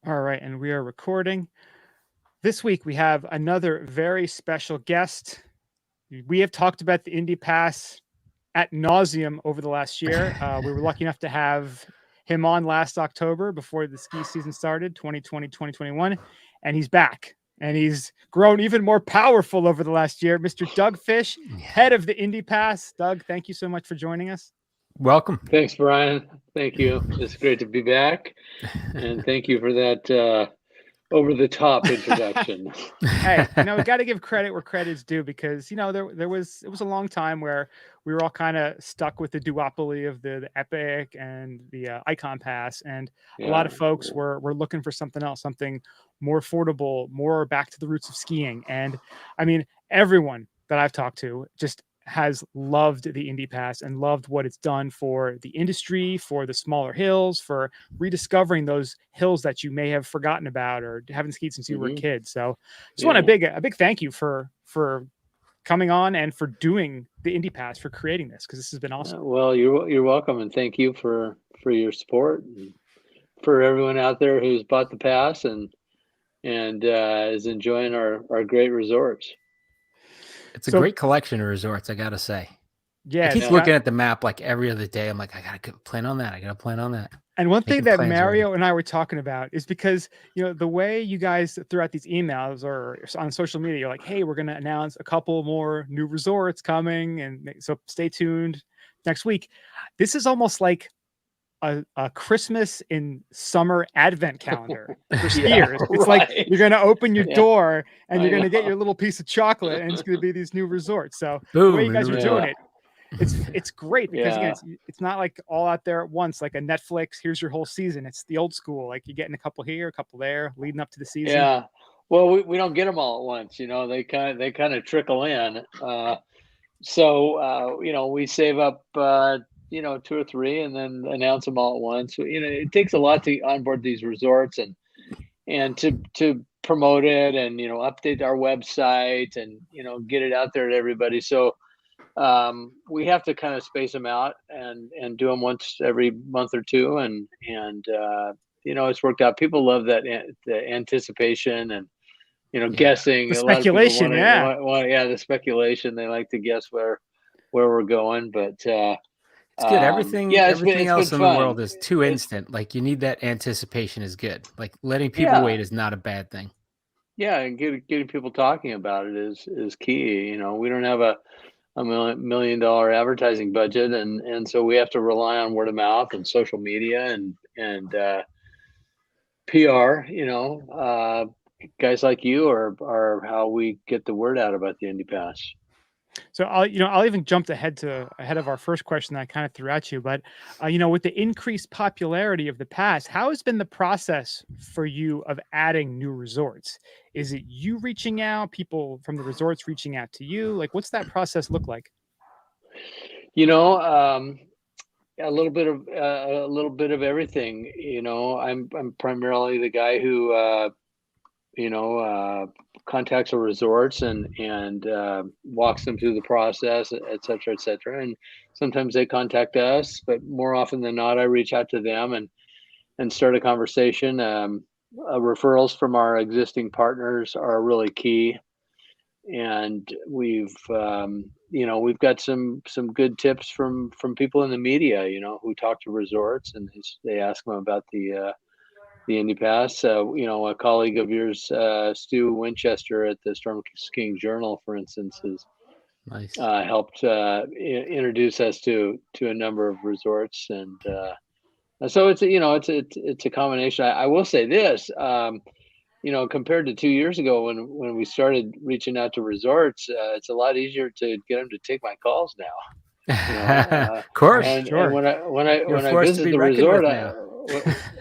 All right, and we are recording. This week we have another very special guest. We have talked about the Indy Pass at nauseum over the last year. We were lucky enough to have him on last October before the ski season started, 2020, 2021, and he's back. And he's grown even more powerful over the last year. Mr. Doug Fish, head of the Indy Pass. Doug, thank you so much for joining us. Welcome. Thanks, Brian. Thank you. It's great to be back. And thank you for that over-the-top introduction. Hey, we got to give credit where credit's due because it was a long time where we were all kind of stuck with the duopoly of the Epic and the Icon Pass, and a lot of folks were looking for something else, something more affordable, more back to the roots of skiing. And I mean, everyone that I've talked to just has loved the Indy Pass and loved what it's done for the industry, for the smaller hills, for rediscovering those hills that you may have forgotten about or haven't skied since you were a kid. So just want a big thank you for coming on and for doing the Indy Pass, for creating this, because this has been awesome. Well, you're welcome, and thank you for your support, and for everyone out there who's bought the pass and is enjoying our great resorts. It's a great collection of resorts, I gotta say. Yeah, I keep looking at the map like every other day. I'm like, I gotta plan on that. I gotta plan on that. And one thing that Mario and I were talking about is because, the way you guys threw out these emails or on social media, you're like, hey, we're going to announce a couple more new resorts coming. And so stay tuned next week. This is almost like a Christmas in summer advent calendar for skiers. It's like you're going to open your door and you're going to get your little piece of chocolate, and it's going to be these new resorts. So the way you guys are doing it, it's great because again, it's not like all out there at once, like a Netflix, here's your whole season. It's the old school, like you're getting a couple here, a couple there, leading up to the season. Yeah, well, we don't get them all at once. They kind of trickle in. So we save up 2 or 3 and then announce them all at once. It takes a lot to onboard these resorts and to promote it and update our website and get it out there to everybody. So we have to kind of space them out and do them once every month or two, and it's worked out. People love that the anticipation and guessing. The speculation, the speculation. They like to guess where we're going, but it's good. Everything else in the world is too instant. Like, you need that anticipation is good. Like, letting people wait is not a bad thing. Yeah, and getting people talking about it is key. We don't have a $1 million advertising budget, and so we have to rely on word of mouth and social media and PR. Guys like you are how we get the word out about the Indy Pass. So I'll even jump ahead of our first question that I kind of threw at you, but with the increased popularity of the pass, how has been the process for you of adding new resorts? Is it you reaching out, people from the resorts reaching out to you? Like, what's that process look like? A little bit of everything. I'm primarily the guy who contacts the resorts and walks them through the process, et cetera. And sometimes they contact us, but more often than not, I reach out to them and start a conversation. Referrals from our existing partners are really key. And we've got some good tips from people in the media, who talk to resorts, and they ask them about the Indy Pass. A colleague of yours, Stu Winchester at the Storm Skiing Journal, for instance, has helped introduce us to a number of resorts, and so it's a combination. I will say this, compared to 2 years ago when we started reaching out to resorts, it's a lot easier to get them to take my calls now. Of course, and, sure. And when I visit the resort,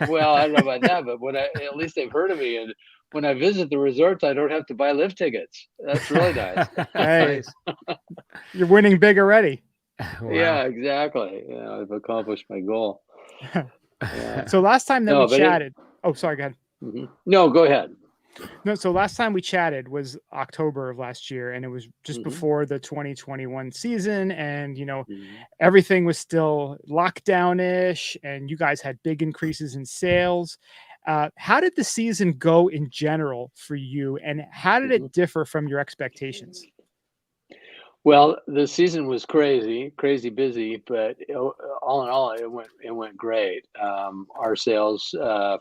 well, I don't know about that, but at least they've heard of me. And when I visit the resorts, I don't have to buy lift tickets. That's really nice. Hey, you're winning big already. Wow. Yeah, exactly. I've accomplished my goal. So last time that we chatted, sorry, go ahead. Mm-hmm. No, go ahead. No, so last time we chatted was October of last year, and it was just before the 2021 season, and everything was still lockdown-ish, and you guys had big increases in sales. How did the season go in general for you, and how did it differ from your expectations? Well, the season was crazy busy, but all in all, it went great. Our sales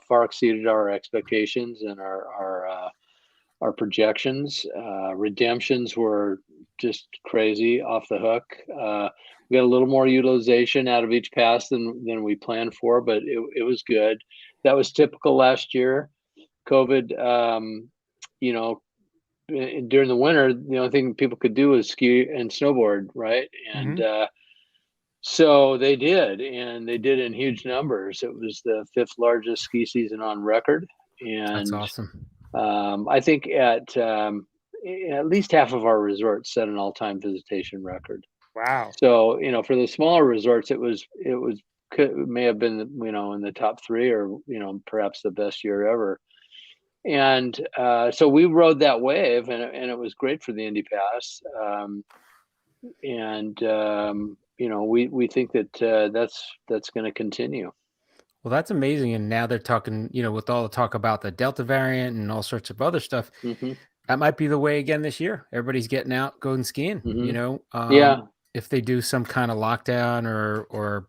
far exceeded our expectations and our projections. Redemptions were just crazy off the hook. We got a little more utilization out of each pass than we planned for, but it was good. That was typical last year. COVID, during the winter, the only thing people could do was ski and snowboard, right? And so they did, and they did in huge numbers. It was the 5th largest ski season on record, and that's awesome. I think at least half of our resorts set an all-time visitation record. Wow! So for the smaller resorts, it may have been in the top 3, or perhaps the best year ever. And so we rode that wave, and it was great for the Indy Pass. We think that that's going to continue. Well, that's amazing. And now they're talking, with all the talk about the Delta variant and all sorts of other stuff, that might be the way again this year. Everybody's getting out, going skiing. If they do some kind of lockdown or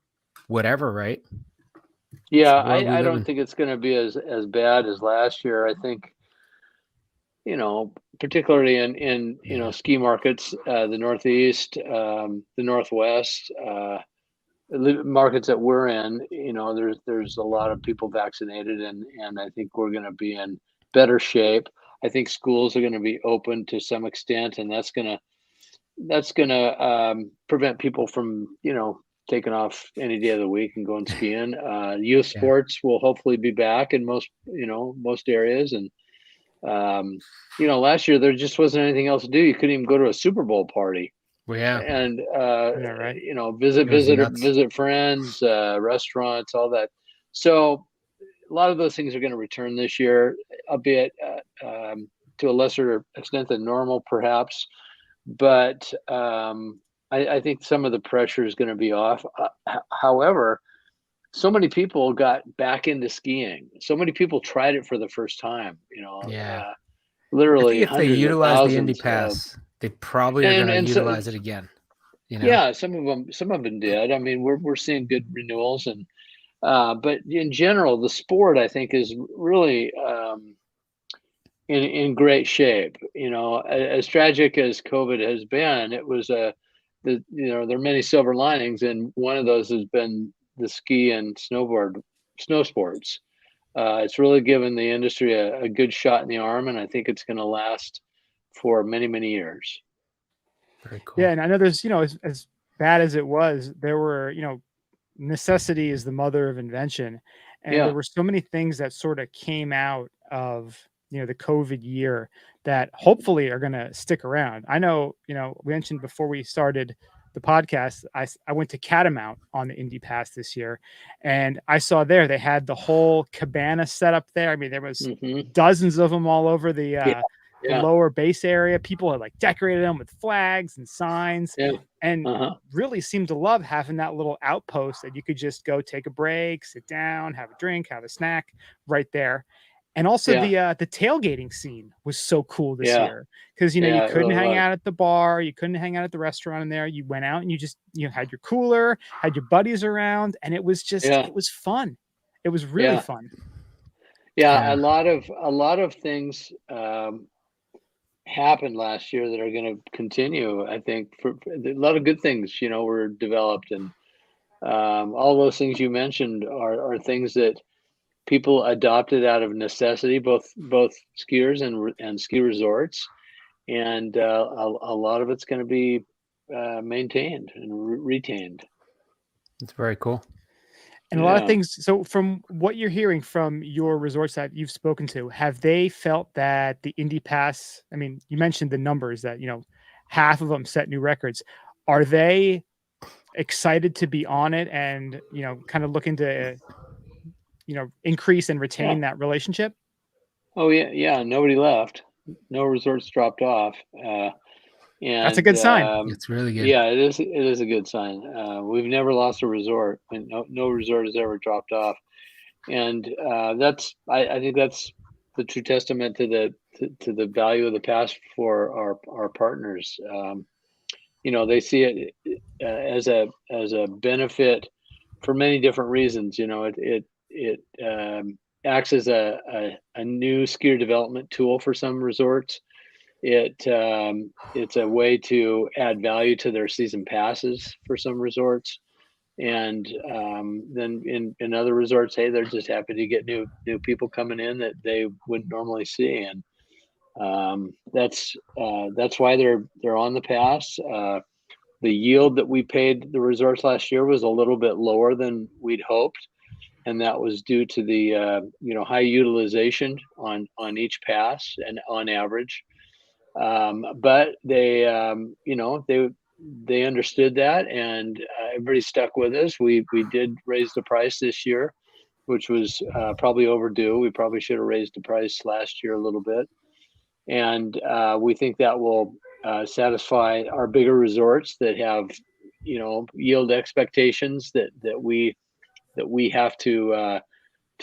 whatever, right? Yeah, I don't think it's going to be as bad as last year. I think, particularly in ski markets, the Northeast, the Northwest, markets that we're in, there's a lot of people vaccinated, and I think we're going to be in better shape. I think schools are going to be open to some extent, and that's going to prevent people from, taking off any day of the week and going skiing. Youth sports will hopefully be back in most areas. And, last year there just wasn't anything else to do. You couldn't even go to a Super Bowl party. Well, yeah. And, right. visit friends, restaurants, all that. So a lot of those things are going to return this year, albeit to a lesser extent than normal, perhaps. But I think some of the pressure is going to be off. However, so many people got back into skiing. So many people tried it for the first time. Literally, if they utilize the Indy Pass, they probably are going to utilize it again. Yeah, some of them did. I mean, we're seeing good renewals, and but in general, the sport, I think, is really in great shape. As tragic as COVID has been, it was there are many silver linings, and one of those has been the ski and snow sports. It's really given the industry a good shot in the arm, and I think it's going to last for many, many years. Very cool. Yeah, and I know there's, as bad as it was, there were, necessity is the mother of invention, and there were so many things that sort of came out of the COVID year that hopefully are going to stick around. I know, we mentioned before we started the podcast, I went to Catamount on the Indy Pass this year, and I saw they had the whole cabana set up there. I mean, there was dozens of them all over the lower base area. People had decorated them with flags and signs, and really seemed to love having that little outpost that you could just go take a break, sit down, have a drink, have a snack right there. And also the tailgating scene was so cool this year, because you couldn't hang out at the bar, you couldn't hang out at the restaurant in there. You went out and you just had your cooler, had your buddies around, and it was just it was fun. It was really fun. Yeah, a lot of things happened last year that are going to continue. I think for a lot of good things, were developed, and all those things you mentioned are things that people adopted out of necessity, both skiers and ski resorts, and a lot of it's going to be maintained and retained. It's very cool. And a lot of things. So from what you're hearing from your resorts that you've spoken to, have they felt that the Indy Pass, I mean, you mentioned the numbers that, half of them set new records. Are they excited to be on it and, kind of looking to increase and retain that relationship? Oh yeah. Nobody left. No resorts dropped off. And that's a good sign. It's really good. Yeah, it is a good sign. We've never lost a resort. No resort has ever dropped off. I think that's the true testament to the value of the pass for our partners. They see it as a benefit for many different reasons. It acts as a new skier development tool for some resorts. It's a way to add value to their season passes for some resorts. And then in other resorts, hey, they're just happy to get new people coming in that they wouldn't normally see. And that's why they're on the pass. The yield that we paid the resorts last year was a little bit lower than we'd hoped, and that was due to the high utilization on each pass and on average. But they understood that, and everybody stuck with us. We did raise the price this year, which was probably overdue. We probably should have raised the price last year a little bit, and we think that will satisfy our bigger resorts that have yield expectations that we have to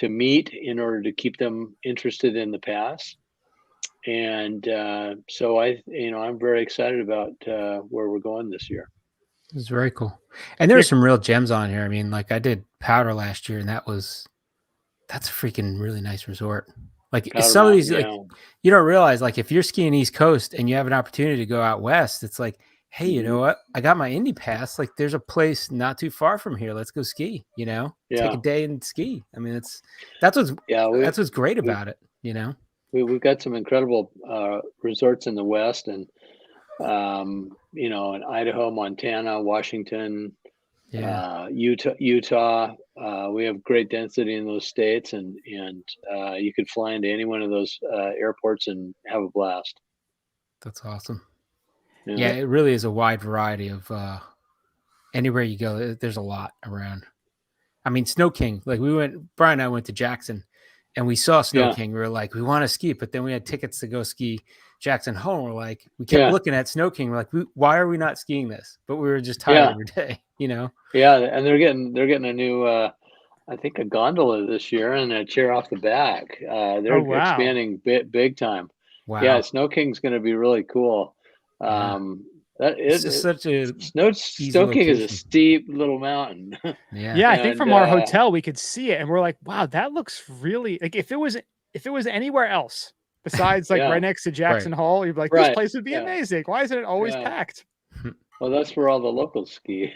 meet in order to keep them interested in the pass. And so I'm very excited about where we're going this year. It's very cool. And there are some real gems on here. I mean, like I did Powder last year, and that's a freaking really nice resort. Like Powder some of Mountain, these, like you don't realize, like if you're skiing East Coast and you have an opportunity to go out west, it's like, hey, you know what? I got my Indy Pass. Like there's a place not too far from here. Let's go ski. Take a day and ski. I mean, that's what's great about it. We've got some incredible resorts in the West, and in Idaho, Montana, Washington, Utah. We have great density in those states, and you could fly into any one of those airports and have a blast. That's awesome. Yeah, it really is a wide variety of anywhere you go. There's a lot around. I mean, Snow King. Like Brian and I went to Jackson, and we saw Snow King. We were like, we want to ski, but then we had tickets to go ski Jackson Hole. We're like, we kept looking at Snow King. We're like, why are we not skiing this? But we were just tired every day, Yeah, and they're getting a new, I think, a gondola this year and a chair off the back. They're expanding big time. Wow. Yeah, Snow King's going to be really cool. It's such a Snow King is a steep little mountain. Yeah, I think from our hotel we could see it, and we're like, wow, that looks really like if it was anywhere else besides like right next to Jackson Hole, you'd be like, this place would be amazing. Why isn't it always packed? Well, that's where all the locals ski.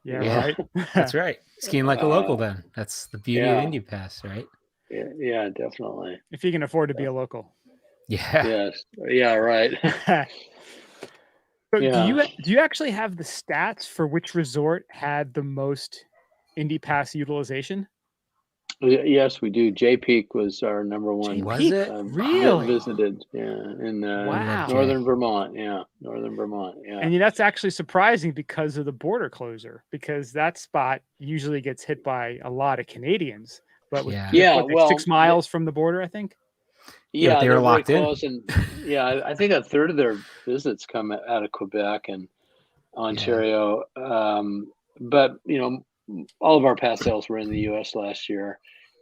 Right. That's right. Skiing like a local, then. That's the beauty of Indy Pass, right? Yeah, definitely. If you can afford to be a local. Yeah. Yes. Yeah. Right. So do you actually have the stats for which resort had the most Indy Pass utilization? Yes, we do. J Peak was our number one. Was it really visited? Yeah, in northern Vermont. Yeah, northern Vermont. Yeah, and that's actually surprising because of the border closure. Because that spot usually gets hit by a lot of Canadians. But with 6 miles from the border, I think. Yeah, they were locked in. Close, and I think a third of their visits come out of Quebec and Ontario. But all of our pass sales were in the U.S. last year,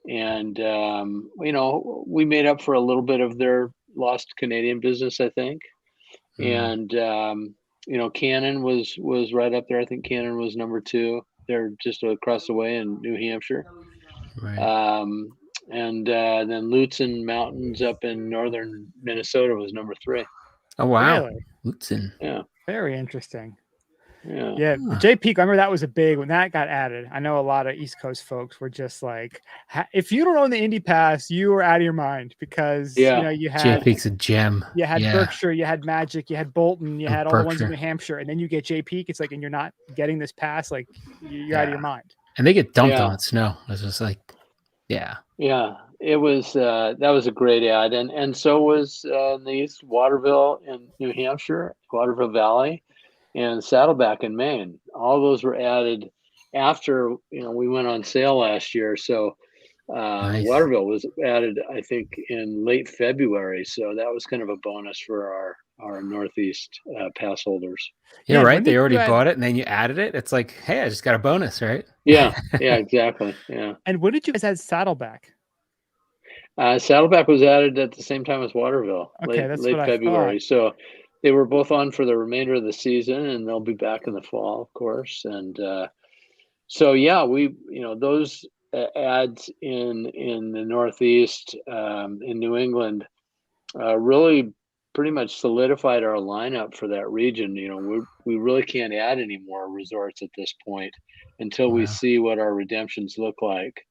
and we made up for a little bit of their lost Canadian business, I think. And Cannon was right up there. I think Cannon was number 2. They're just across the way in New Hampshire. Right. And then Lutsen Mountains up in northern Minnesota was number 3. Oh wow, really? Lutsen. Yeah, very interesting. Yeah. J Peak. I remember that was a big when that got added. I know a lot of East Coast folks were just like, if you don't own the Indy Pass, you were out of your mind because you had J Peak's a gem. You had Berkshire, you had Magic, you had Bolton, you had all the ones in New Hampshire, and then you get J Peak. It's like, and you're not getting this pass, like you're out of your mind. And they get dumped on snow. It's just like, yeah. It was that was a great ad, and so was the East Waterville in New Hampshire, Waterville Valley, and Saddleback in Maine. All those were added after we went on sale last year. So Waterville was added, I think, in late February. So that was kind of a bonus for our Northeast pass holders. Yeah, right. They already bought it, and then you added it. It's like, hey, I just got a bonus, right? Yeah, exactly. Yeah. And when did you guys add Saddleback? Saddleback was added at the same time as Waterville, Okay, that's late what February. I thought. So they were both on for the remainder of the season, and they'll be back in the fall, of course. And so yeah, those ads in the Northeast, in New England, really pretty much solidified our lineup for that region. We really can't add any more resorts at this point until we see what our redemptions look like,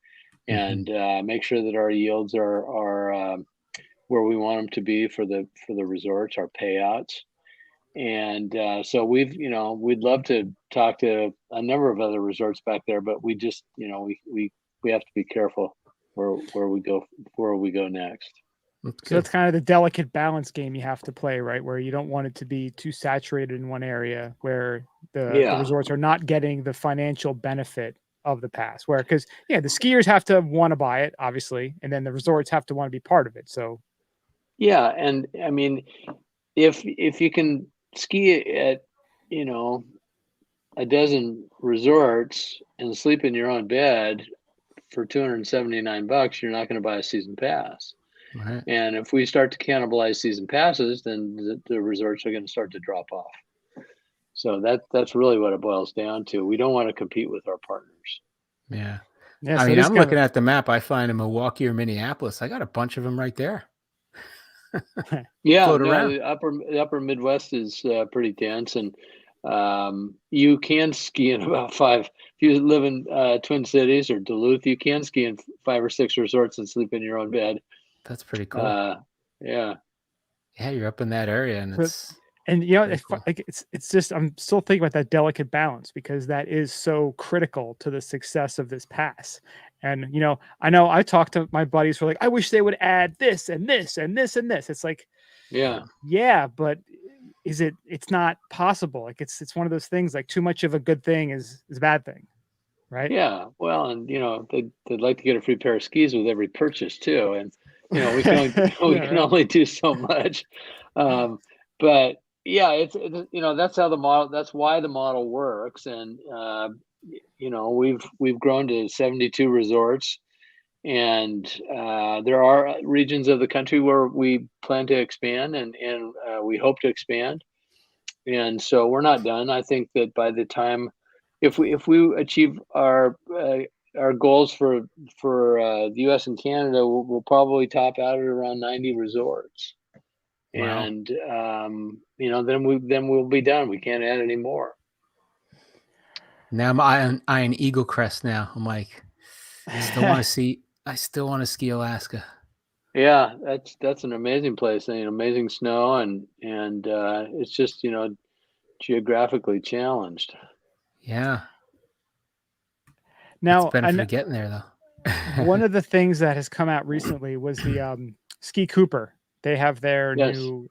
and make sure that our yields are where we want them to be for the resorts, our payouts. And so we'd love to talk to a number of other resorts back there, but we just, we have to be careful where we go next. So that's kind of the delicate balance game you have to play, right? Where you don't want it to be too saturated in one area where the resorts are not getting the financial benefit of the pass. Because the skiers have to want to buy it, obviously, and then the resorts have to want to be part of it. So yeah, and I mean, if you can ski at a dozen resorts and sleep in your own bed for $279, you're not going to buy a season pass. Right. And if we start to cannibalize season passes, then the resorts are going to start to drop off. So that's really what it boils down to. We don't want to compete with our partners. Yeah. Yeah, I mean, I'm looking at the map. I find in Milwaukee or Minneapolis, I got a bunch of them right there. Yeah, no, the upper Midwest is pretty dense, and you can ski in about 5. If you live in Twin Cities or Duluth, you can ski in 5 or 6 resorts and sleep in your own bed. That's pretty cool. Yeah, you're up in that area, and it's cool. It's just, I'm still thinking about that delicate balance, because that is so critical to the success of this pass. And I know I talked to my buddies who are like, I wish they would add this and this and this and this. It's like, yeah, but it's not possible. Like it's one of those things, like too much of a good thing is a bad thing, right? Yeah, well, and they'd like to get a free pair of skis with every purchase too, and we can only do so much. But yeah, it's that's how the model. That's why the model works, and we've grown to 72 resorts, and there are regions of the country where we plan to expand, and we hope to expand, and so we're not done. I think that by the time, if we achieve our goals for the U.S. and Canada, we'll probably top out at around 90 resorts. Wow. And then we'll be done. We can't add any more. Now I'm eyeing Eagle Crest. Now I'm like, I still want to ski Alaska. Yeah, that's an amazing place. Amazing snow, and it's just geographically challenged. Yeah. Now, benefit of getting there though. One of the things that has come out recently was the Ski Cooper. They have their new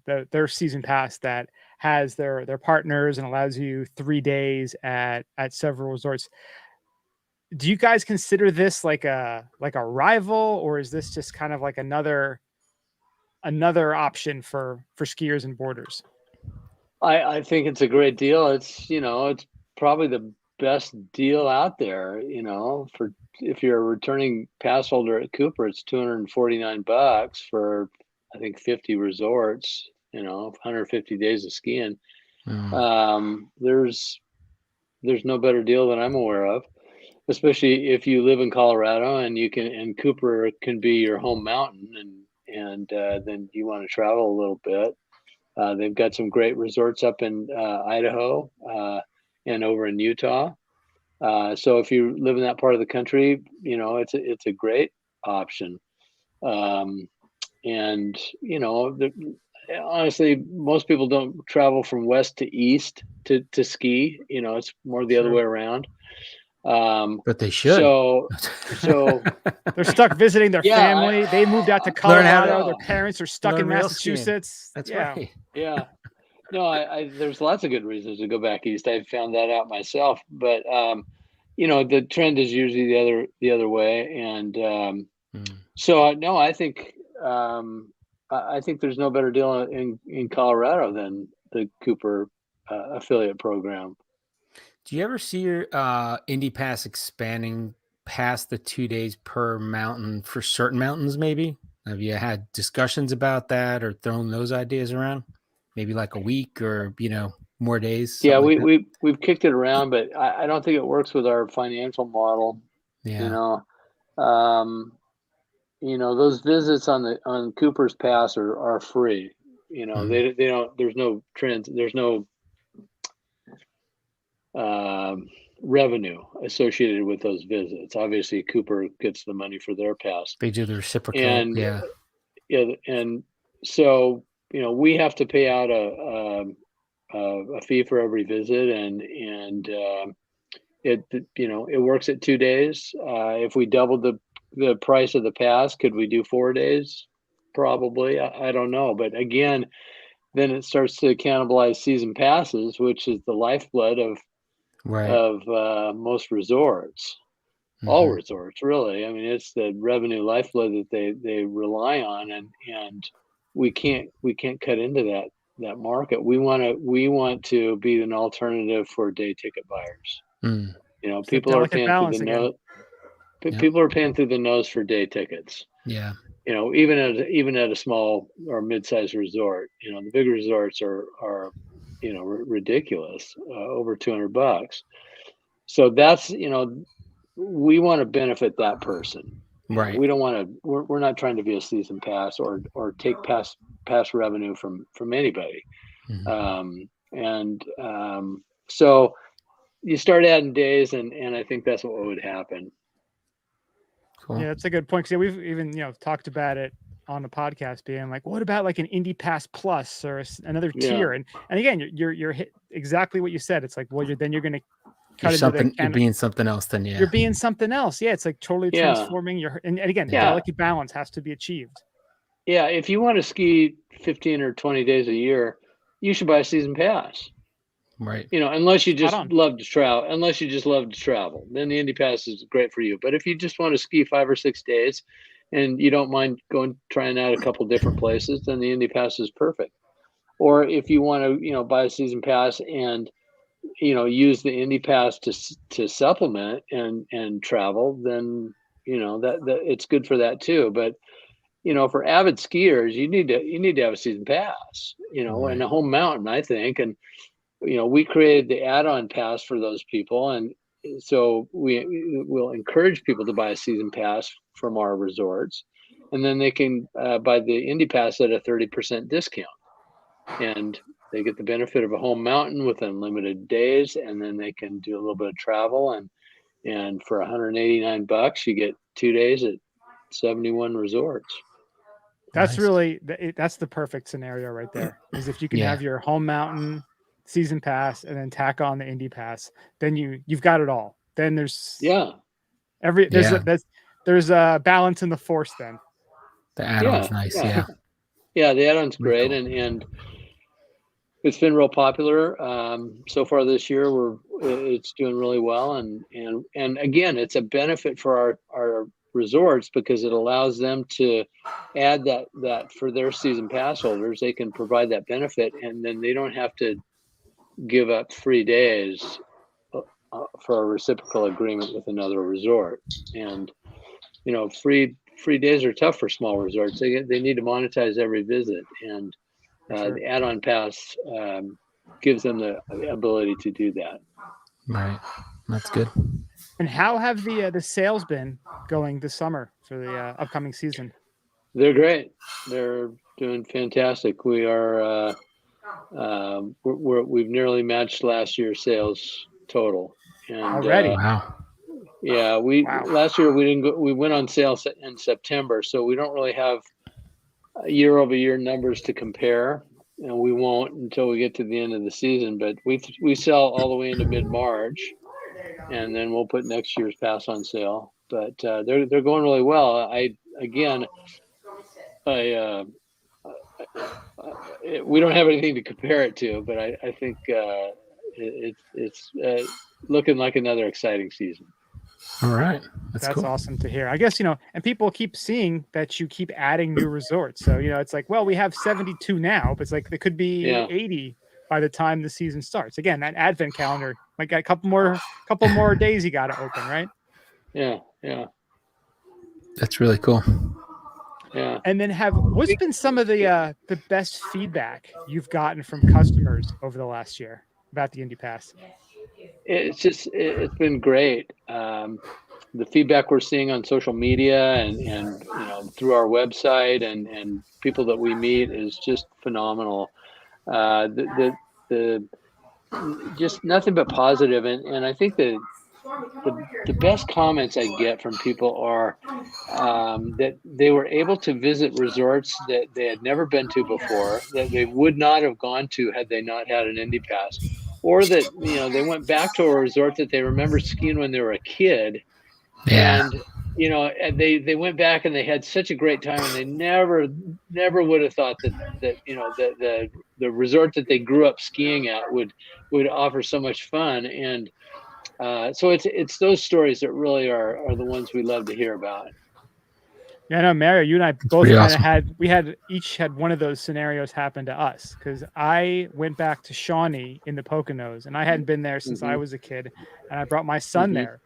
their season pass that has their partners and allows you 3 days at several resorts. Do you guys consider this like a rival, or is this just kind of like another option for skiers and boarders? I think it's a great deal. It's it's probably the best deal out there. For if you're a returning pass holder at Cooper, it's $249 for I think 50 resorts. 150 days of skiing. There's no better deal that I'm aware of, especially if you live in Colorado and Cooper can be your home mountain, and then you want to travel a little bit. They've got some great resorts up in Idaho and over in Utah. So if you live in that part of the country, it's a great option. And honestly, most people don't travel from west to east to ski. It's more the other way around. But they should. So they're stuck visiting their family. They moved out to Colorado. Their parents are stuck in Massachusetts. That's right. Yeah. No, there's lots of good reasons to go back east. I found that out myself. But the trend is usually the other way. And so no, I think I think there's no better deal in Colorado than the Cooper affiliate program. Do you ever see your Indy Pass expanding past the 2 days per mountain for certain mountains? Maybe have you had discussions about that or thrown those ideas around? Maybe like a week or more days. Yeah, Like that? we've kicked it around, but I don't think it works with our financial model. Yeah. Those visits on Cooper's Pass are free. They don't. There's no trends. There's no revenue associated with those visits. Obviously, Cooper gets the money for their pass. They do the reciprocal. And Yeah. and so we have to pay out a fee for every visit, and it works at 2 days. If we doubled the price of the pass, could we do 4 days? Probably. I don't know, but again, then it starts to cannibalize season passes, which is the lifeblood of most resorts. All resorts, really. I mean, it's the revenue lifeblood that they rely on, and we can't cut into that market. We want to be an alternative for day ticket buyers. People are paying through the nose. People are paying through the nose for day tickets. Yeah. Even at a small or mid-sized resort, the big resorts are ridiculous, over $200. So that's we want to benefit that person. Right. We don't want to. We're not trying to be a season pass or take pass revenue from anybody. So you start adding days, and I think that's what would happen. Cool. Yeah, that's a good point. Because we've even talked about it on the podcast, being like, what about like an Indy Pass Plus or another tier? And again, you're hit exactly what you said. It's like, well, you're going to cut you're being something else. Then you're being something else. Yeah, it's like totally transforming your. And again, the delicate balance has to be achieved. Yeah, if you want to ski 15 or 20 days a year, you should buy a season pass. Right. Unless you just love to travel, then the Indy Pass is great for you. But if you just want to ski 5 or 6 days and you don't mind trying out a couple different places, then the Indy Pass is perfect. Or if you want to, buy a season pass and, use the Indy Pass to supplement and travel, then, that it's good for that too. But, for avid skiers, you need to have a season pass, and a home mountain, I think. And, we created the add-on pass for those people. And so we will encourage people to buy a season pass from our resorts, and then they can buy the Indy Pass at a 30% discount. And they get the benefit of a home mountain with unlimited days, and then they can do a little bit of travel. And for $189, you get 2 days at 71 resorts. That's really that's the perfect scenario right there. Is if you can have your home mountain season pass and then tack on the Indy Pass, then you've got it all. Then there's there's a balance in the force. Then the add-on's nice. Yeah. Yeah, the add-on's great, cool. and it's been real popular so far this year. It's doing really well, and again, it's a benefit for our resorts because it allows them to add that for their season pass holders. They can provide that benefit, and then they don't have to give up 3 days for a reciprocal agreement with another resort. And free days are tough for small resorts. They need to monetize every visit, and the add-on pass gives them the ability to do that. Right, that's good. And how have the sales been going this summer for the upcoming season? They're great. They're doing fantastic. We are we've nearly matched last year's sales total. And already, wow. Yeah, last year we didn't go. We went on sale in September, so we don't really have year-over-year numbers to compare, and we won't until we get to the end of the season. But we sell all the way into mid-March, and then we'll put next year's pass on sale. But they're going really well. We don't have anything to compare it to, but I think it's looking like another exciting season. All right. That's cool. awesome to hear. I guess, and people keep seeing that you keep adding new resorts. So, it's like, well, we have 72 now, but it's like, there could be 80 by the time the season starts. Again, that advent calendar, like a couple more days you got to open, right? Yeah. That's really cool. Yeah. And then what's been some of the best feedback you've gotten from customers over the last year about the Indy Pass? It's been great. The feedback we're seeing on social media and through our website and people that we meet is just phenomenal. The just nothing but positive, and I think the best comments I get from people are that they were able to visit resorts that they had never been to before, that they would not have gone to had they not had an Indy Pass, or that they went back to a resort that they remember skiing when they were a kid, and they went back and they had such a great time, and they never would have thought that the resort that they grew up skiing at would offer so much fun. And so it's those stories that really are the ones we love to hear about. Yeah, no, Mario, you and I both kind of each had one of those scenarios happen to us, because I went back to Shawnee in the Poconos, and I hadn't been there since I was a kid, and I brought my son there.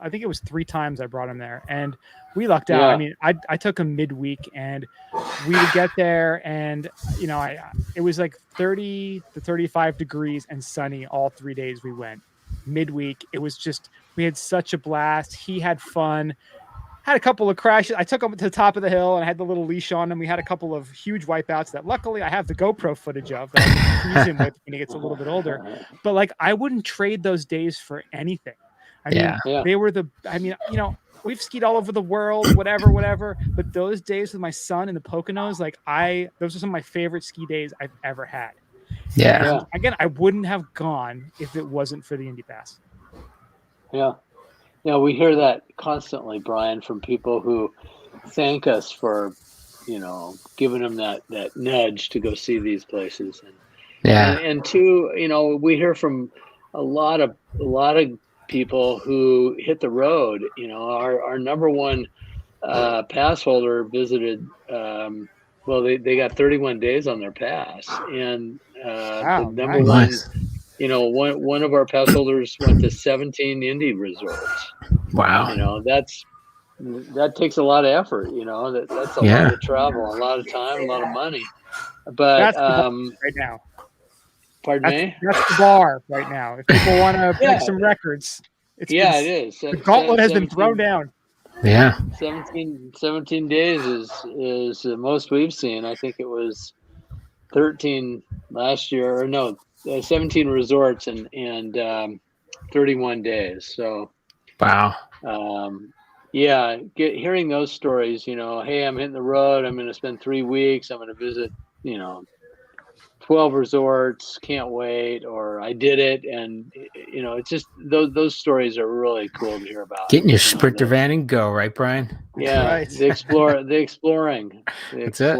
I think it was 3 times I brought him there, and we lucked out. I mean, I took him midweek, and we would get there, and it was like 30 to 35 degrees and sunny all 3 days we went. Midweek, it was just, we had such a blast. He had fun. Had a couple of crashes. I took him to the top of the hill and I had the little leash on him. We had a couple of huge wipeouts that luckily I have the GoPro footage of that I can tease him with when he gets a little bit older. But like, I wouldn't trade those days for anything. I mean, they were we've skied all over the world, whatever. But those days with my son in the Poconos, like those are some of my favorite ski days I've ever had. Yeah. And again, I wouldn't have gone if it wasn't for the Indy Pass. Yeah. Yeah, we hear that constantly, Brian, from people who thank us for, giving them that nudge to go see these places. And two, we hear from a lot of people who hit the road. Our number one pass holder visited. Well, they got 31 days on their pass, and the number one, one of our pass holders went to 17 Indy resorts. Wow. That takes a lot of effort. That's a lot of travel, a lot of time, a lot of money. But that's the bar right now. Pardon me? That's the bar right now. If people want to break some records, it is. The gauntlet has been thrown down. Yeah. 17 days is the most we've seen. I think it was 13 last year, or no, 17 resorts and 31 days. So wow. Hearing those stories, hey, I'm hitting the road, I'm going to spend 3 weeks, I'm going to visit 12 resorts, can't wait, or I did it, and it's just those stories are really cool to hear about. Getting your Sprinter van and go, right, Brian? Yeah, right. the exploring. That's it.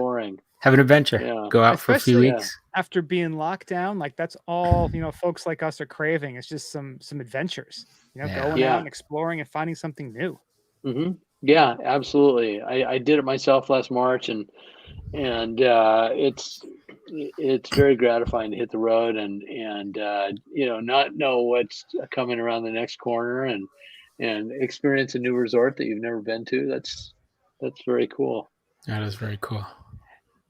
Have an adventure. Yeah. Go out especially for a few weeks. After being locked down, like that's all folks like us are craving. It's just some adventures. Going out and exploring and finding something new. Mm-hmm. Yeah, absolutely. I did it myself last March, and it's very gratifying to hit the road and not know what's coming around the next corner and experience a new resort that you've never been to. That's very cool. That is very cool.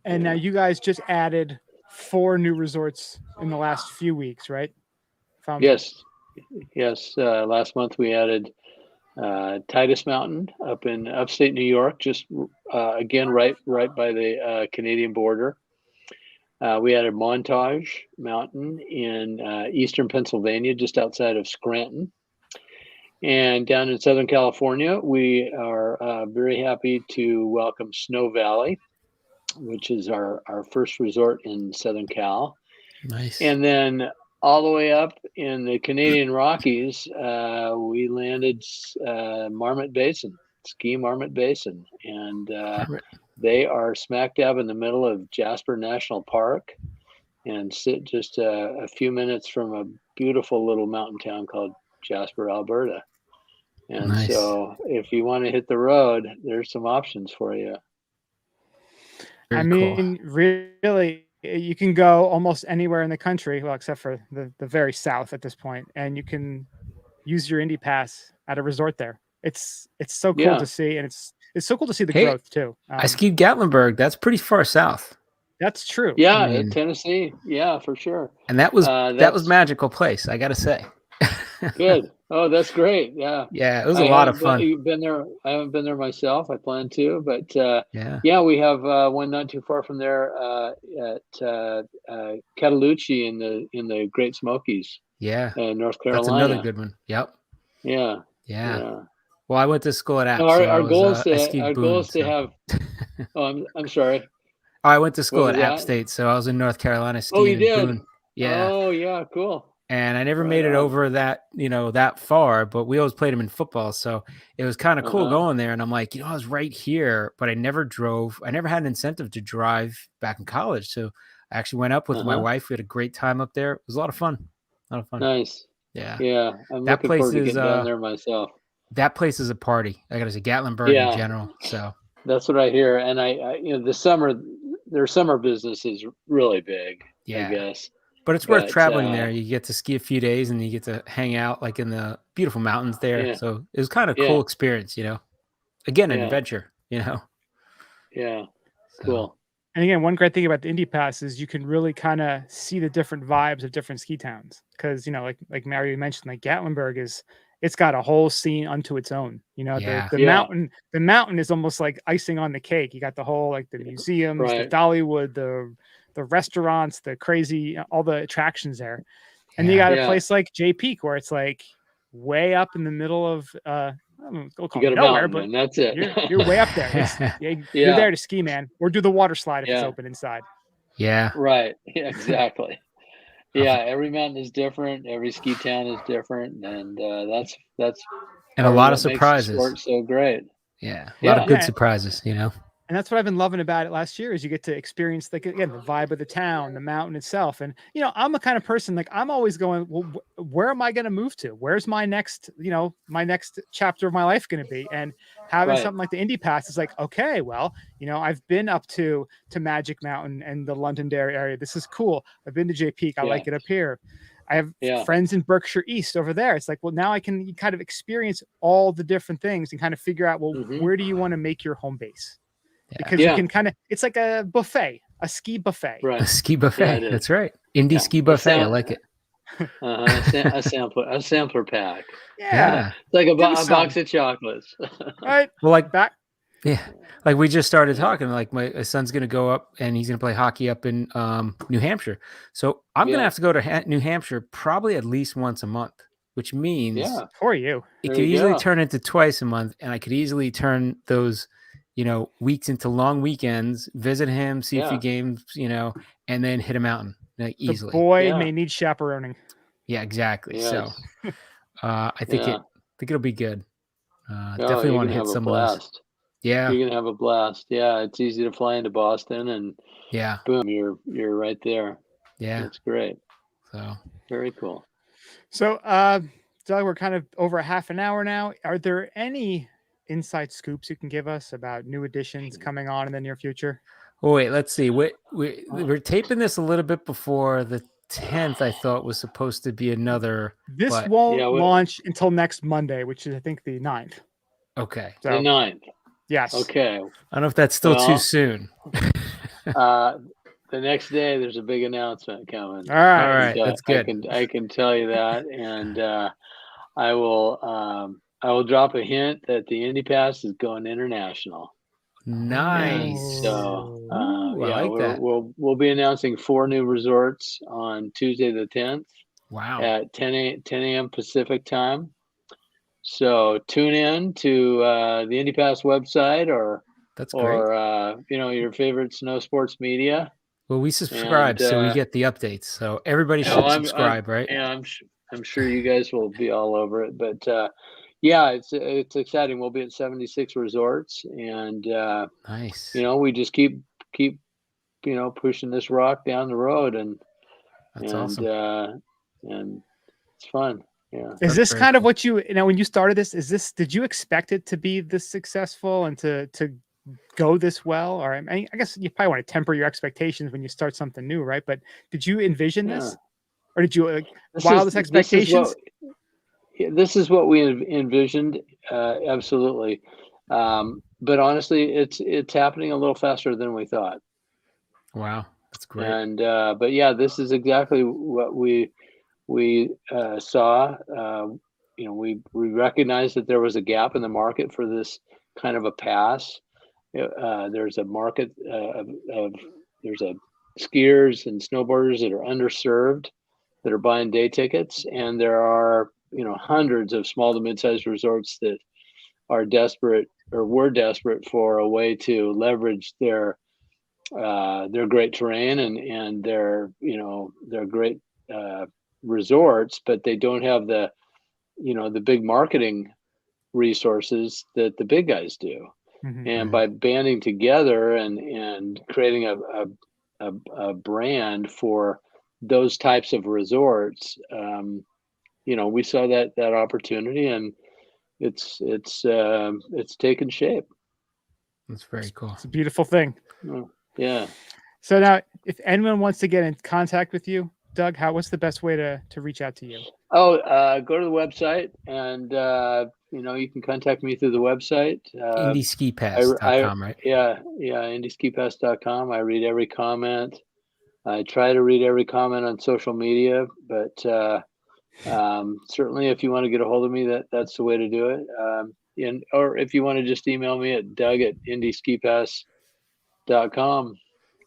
And now you guys just added 4 new resorts in the last few weeks, right? Yes. Last month we added Titus Mountain up in upstate New York, just again right by the Canadian border. We added Montage Mountain in eastern Pennsylvania, just outside of Scranton. And down in Southern California, we are very happy to welcome Snow Valley, which is our first resort in Southern Cal. Nice. And then all the way up in the Canadian Rockies, we landed Marmot Basin, Ski Marmot Basin. And they are smack dab in the middle of Jasper National Park and sit just a few minutes from a beautiful little mountain town called Jasper, Alberta. And Nice. so if you want to hit the road, there's some options for you. Very I cool. mean, really, you can go almost anywhere in the country, well, except for the very south at this point, and you can use your Indy Pass at a resort there. It's so cool Yeah. to see, and it's so cool to see the Hey, growth too. I skied Gatlinburg. That's pretty far south. That's true. Yeah, I mean, Tennessee. Yeah, for sure. and that was That's magical place, I gotta say. good. Oh, that's great. Yeah. Yeah, it was a lot of fun. You've been there. I haven't been there myself. I plan to, but Yeah. yeah, we have one not too far from there at Cataloochee in the Great Smokies, Yeah. North That's another Carolina. good one. Yep. Yeah. Yeah. Yeah. Well, I went to school at App, No, so I our was goal is I to skied Boone. have. Oh, I'm sorry. I went to What school was at App that? State, so I was in North Carolina Oh, you skiing in did. Boone. Yeah. Oh, yeah. Cool. And I never Right made it on. over that, that far, but we always played them in football. So it was kind of cool going there. And I'm like, I was right here, but I never drove. I never had an incentive to drive back in college. So I actually went up with my wife. We had a great time up there. It was a lot of fun. A lot of fun. Nice. Yeah. Yeah. I'm That looking place forward to is getting down there myself. that place is a party. I gotta say, Gatlinburg in general. So that's what I hear. And I their summer business is really big, I guess. But it's worth traveling there. You get to ski a few days and you get to hang out like in the beautiful mountains there. Yeah. So it was kind of cool experience, Again, an adventure, Yeah. Cool. And again, one great thing about the Indy Pass is you can really kind of see the different vibes of different ski towns. Because like Mario mentioned, like Gatlinburg it's got a whole scene unto its own. The mountain is almost like icing on the cake. You got the whole like the museums, the Dollywood, the restaurants, the crazy, all the attractions there. And you got a place like Jay Peak where it's like way up in the middle of you got nowhere, but that's it. You're way up there. You're there to ski, man, or do the water slide if it's open inside. Yeah. Right. Yeah, exactly. Yeah, every mountain is different. Every ski town is different, and that's and a lot of surprises. Makes the sport so great. Yeah, a lot of good surprises. And that's what I've been loving about it last year is you get to experience the vibe of the town, the mountain itself. And, I'm a kind of person, like I'm always going, well, where am I going to move to? Where's my next chapter of my life going to be? And having something like the Indy Pass is like, okay, well, I've been up to Magic Mountain and the Londonderry area. This is cool. I've been to Jay Peak. I like it up here. I have friends in Berkshire East over there. It's like, well, now I can kind of experience all the different things and kind of figure out, well, where do you want to make your home base? Because you can kind of, it's like a buffet, a ski buffet. Right. A ski buffet. Yeah, that's right. Indie ski buffet. I like it. A sampler pack. Yeah. It's like a box of chocolates. Right. Well, like that. Yeah. Like we just started talking, like my son's going to go up and he's going to play hockey up in New Hampshire. So I'm going to have to go to New Hampshire probably at least once a month, which means for you, it could easily turn into twice a month. And I could easily turn those weeks into long weekends, visit him, see a few games, and then hit a mountain easily. The boy may need chaperoning. Yeah, exactly. Yes. So I think it'll be good. Definitely want to hit some of those. Yeah. You're going to have a blast. Yeah. It's easy to fly into Boston and boom, you're right there. Yeah. That's great. So very cool. So, Doug, we're kind of over a half an hour now. Are there any inside scoops you can give us about new editions coming on in the near future? Oh, wait, let's see. We're taping this a little bit before the 10th. I thought was supposed to be another. This won't launch until next Monday, which is I think the 9th. Okay. So, the 9th. Yes. Okay. I don't know if that's still too soon. The next day there's a big announcement coming. All right. That's good. I can tell you that, and I will drop a hint that the Indy Pass is going international. Nice. So I like that. We'll be announcing 4 new resorts on Tuesday the 10th. Wow. At 10 a.m. Pacific time. So tune in to the Indy Pass website or your favorite snow sports media. Well, we subscribe, so we get the updates. So everybody should subscribe, right? Yeah, I'm sure you guys will be all over it. But it's exciting. We'll be at 76 resorts, and nice. We just keep pushing this rock down the road, and that's awesome. And it's fun. Yeah. Is this kind of what you know when you started this? Did you expect it to be this successful and to go this well? Or I mean, I guess you probably want to temper your expectations when you start something new, right? But did you envision this, or did you wildest expectations? This is what we envisioned. Absolutely. But honestly, it's happening a little faster than we thought. Wow, that's great. And but yeah, this is exactly what we saw. You know, we recognized that there was a gap in the market for this kind of a pass. There's a market there's a skiers and snowboarders that are underserved that are buying day tickets, and there are, you know, hundreds of small to mid-sized resorts that are desperate or were desperate for a way to leverage their great terrain and their, you know, their great resorts, but they don't have the, you know, the big marketing resources that the big guys do. And by banding together and creating a brand for those types of resorts, you know, we saw that opportunity, and it's taken shape. That's very cool. It's a beautiful thing. Yeah. So now, if anyone wants to get in contact with you, Doug, what's the best way to reach out to you? Oh, go to the website, and you know, you can contact me through the website. IndySkiPass.com, right? Yeah, IndySkiPass.com. I read every comment. I try to read every comment on social media, but certainly if you want to get a hold of me, that's the way to do it. Or if you want to just email me at doug@IndySkiPass.com,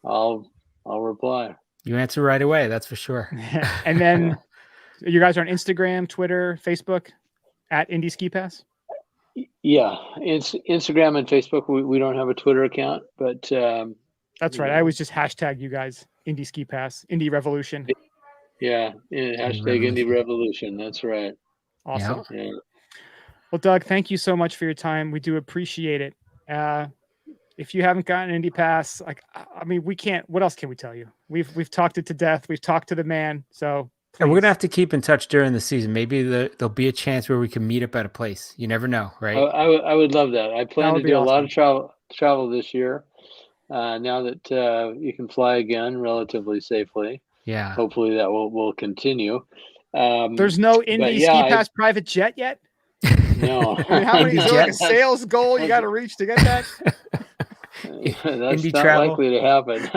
I'll reply. You answer right away, that's for sure. And then you guys are on Instagram, Twitter, Facebook at Indy Ski Pass? Yeah, it's Instagram and Facebook. We don't have a Twitter account, but that's right. I always just hashtag you guys Indy Ski Pass, Indy Revolution. Yeah, hashtag Indy Revolution. That's right. Awesome. Yeah. Well, Doug, thank you so much for your time. We do appreciate it. If you haven't gotten Indy Pass, like, I mean, we can't. What else can we tell you? We've talked it to death. We've talked to the man. So and we're gonna have to keep in touch during the season. Maybe there'll be a chance where we can meet up at a place. You never know, right? I would love that. I plan to do a lot of travel this year. Now that you can fly again relatively safely. Yeah. Hopefully that will continue. There's no Indy Ski Pass private jet yet? No. I mean, how many? Is there like a sales goal you got to reach to get that? That's not likely to happen.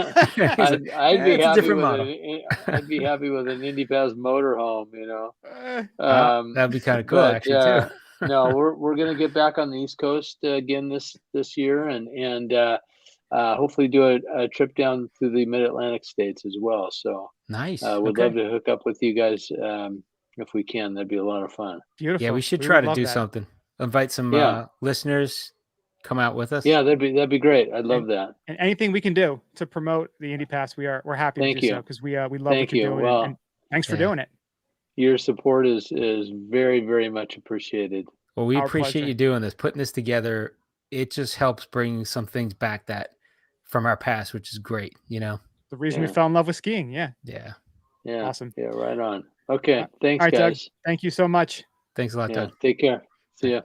I'd be happy with an Indy Pass motorhome, you know. That'd be kind of cool, actually, too. No, we're gonna get back on the East Coast again this year, and hopefully do a trip down through the Mid-Atlantic states as well. So nice. Would love to hook up with you guys if we can. That'd be a lot of fun. Beautiful. Yeah, we should try to do something. Invite some listeners. Come out with us. Yeah, that'd be great. I'd love that. And anything we can do to promote the Indy Pass, we're happy to do so, because we love what you're doing. Well, and thanks for doing it. Your support is very, very much appreciated. Well, we appreciate you doing this, putting this together. It just helps bring some things back that from our past, which is great. You know, the reason we fell in love with skiing. Yeah. Awesome. Yeah, right on. Okay, thanks, all right, guys. Doug, thank you so much. Thanks a lot, Doug. Take care. See ya.